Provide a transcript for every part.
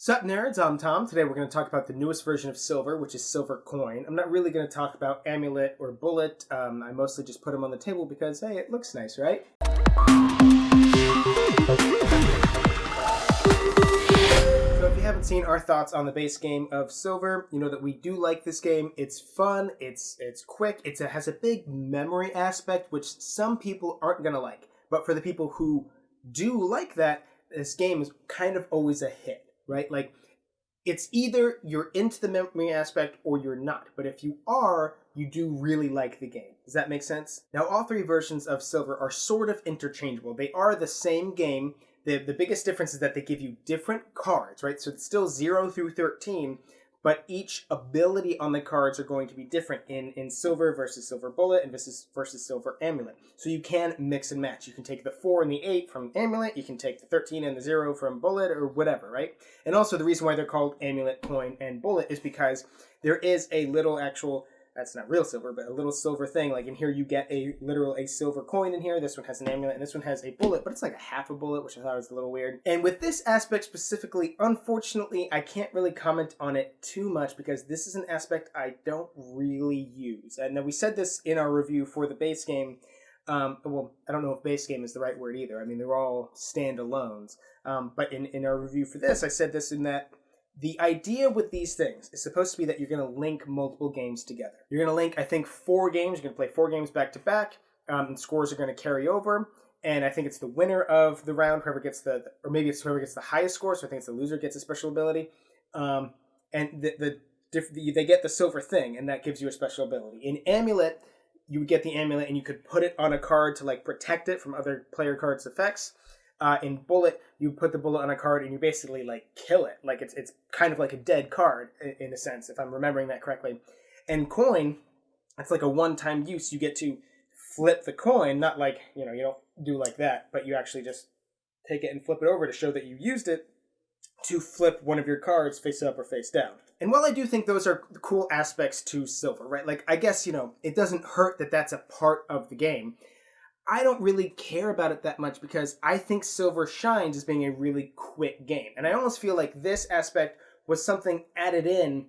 Sup nerds, I'm Tom. Today we're going to talk about the newest version of Silver, which is Silver Coin. I'm not really going to talk about Amulet or Bullet. I mostly just put them on the table because, hey, it looks nice, right? So if you haven't seen our thoughts on the base game of Silver, you know that we do like this game. It's fun, it's quick, it has a big memory aspect, which some people aren't going to like. But for the people who do like that, this game is kind of always a hit. Right? Like, it's either you're into the memory aspect or you're not. But if you are, you do really like the game. Does that make sense? Now, all three versions of Silver are sort of interchangeable. They are the same game. The biggest difference is that they give you different cards, right? So it's still 0 through 13, but each ability on the cards are going to be different in Silver versus Silver Bullet and versus Silver Amulet. So you can mix and match. You can take the 4 and the 8 from Amulet, you can take the 13 and the 0 from Bullet, or whatever, right? And also the reason why they're called Amulet, Coin, and Bullet is because there is a little actual, that's not real silver, but a little silver thing. Like in here you get a silver coin in here. This one has an amulet and this one has a bullet, but it's like a half a bullet, which I thought was a little weird. And with this aspect specifically, unfortunately, I can't really comment on it too much because this is an aspect I don't really use. And now we said this in our review for the base game. Well, I don't know if base game is the right word either. I mean, they're all standalones. But in our review for this, I said this in that the idea with these things is supposed to be that you're going to link multiple games together. You're going to link, I think, 4 games. You're going to play 4 games back to back. And scores are going to carry over. And I think it's the winner of the round, whoever gets or maybe it's whoever gets the highest score. So I think it's the loser gets a special ability. And they get the silver thing, and that gives you a special ability. In Amulet, you would get the amulet, and you could put it on a card to like protect it from other player cards' effects. In Bullet, you put the bullet on a card and you basically like kill it. Like it's kind of like a dead card in a sense, if I'm remembering that correctly. And Coin, it's like a one-time use. You get to flip the coin, not like, you don't do like that, but you actually just take it and flip it over to show that you used it to flip one of your cards face up or face down. And while I do think those are cool aspects to Silver, right? Like, I guess, it doesn't hurt that that's a part of the game. I don't really care about it that much because I think Silver shines as being a really quick game. And I almost feel like this aspect was something added in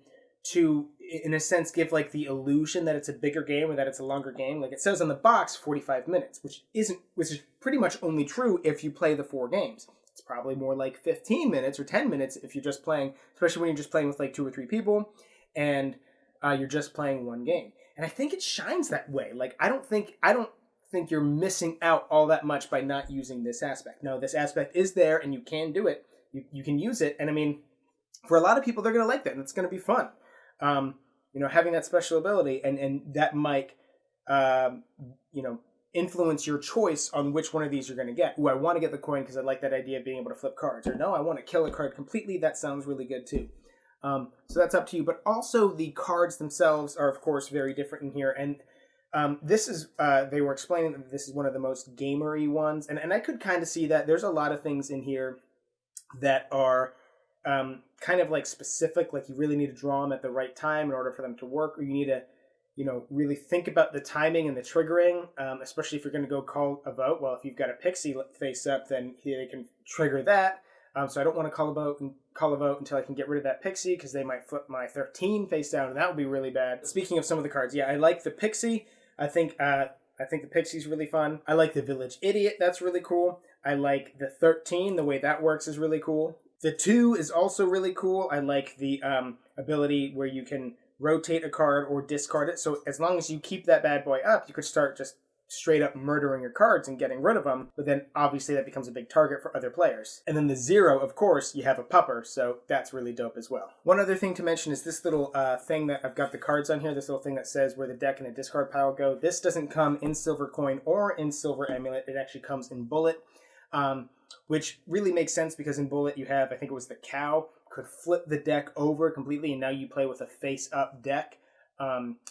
to, in a sense, give like the illusion that it's a bigger game or that it's a longer game. Like it says on the box, 45 minutes, which is pretty much only true if you play the 4 games. It's probably more like 15 minutes or 10 minutes if you're just playing, especially when you're just playing with like 2 or 3 people and you're just playing one game. And I think it shines that way. Like I don't think you're missing out all that much by not using this aspect. No, this aspect is there and you can do it. You can use it. And I mean, for a lot of people, they're going to like that and it's going to be fun. Having that special ability and that might, influence your choice on which one of these you're going to get. Ooh, I want to get the coin because I like that idea of being able to flip cards. Or no, I want to kill a card completely. That sounds really good too. So that's up to you. But also the cards themselves are, of course, very different in here. And this is, they were explaining that this is one of the most gamery ones. And I could kind of see that. There's a lot of things in here that are kind of like specific, like you really need to draw them at the right time in order for them to work, or you need to, really think about the timing and the triggering, especially if you're going to go call a vote. Well, if you've got a pixie face up, then they can trigger that. So I don't want to call a vote until I can get rid of that pixie because they might flip my 13 face down, and that would be really bad. Speaking of some of the cards, yeah, I like the pixie. I think the pixie's really fun. I like the village idiot. That's really cool. I like the 13. The way that works is really cool. The 2 is also really cool. I like the ability where you can rotate a card or discard it. So as long as you keep that bad boy up, you could start just straight up murdering your cards and getting rid of them. But then obviously that becomes a big target for other players. And then the 0, of course, you have a pupper. So that's really dope as well. One other thing to mention is this little thing that I've got the cards on here. This little thing that says where the deck and the discard pile go. This doesn't come in Silver Coin or in Silver Amulet. It actually comes in Bullet. Which really makes sense because in Bullet you have, I think it was the cow, could flip the deck over completely and now you play with a face-up deck.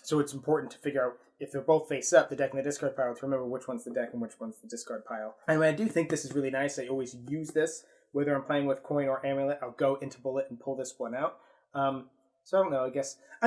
So it's important to figure out if they're both face up, the deck and the discard pile, to remember which one's the deck and which one's the discard pile. And I do think this is really nice. I always use this, whether I'm playing with Coin or Amulet, I'll go into Bullet and pull this one out. So I don't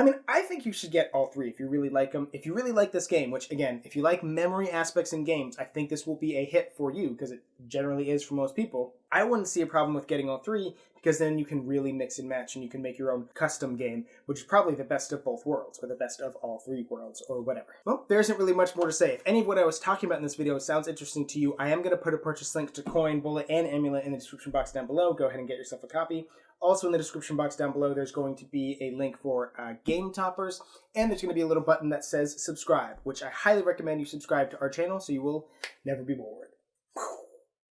know, I think you should get all 3 if you really like them. If you really like this game, which again, if you like memory aspects in games, I think this will be a hit for you because it generally is for most people. I wouldn't see a problem with getting all three, because then you can really mix and match and you can make your own custom game, which is probably the best of both worlds, or the best of all three worlds, or whatever. Well, there isn't really much more to say. If any of what I was talking about in this video sounds interesting to you, I am going to put a purchase link to Coin, Bullet, and Amulet in the description box down below. Go ahead and get yourself a copy. Also in the description box down below, there's going to be a link for Game Toppers, and there's going to be a little button that says subscribe, which I highly recommend you subscribe to our channel so you will never be bored.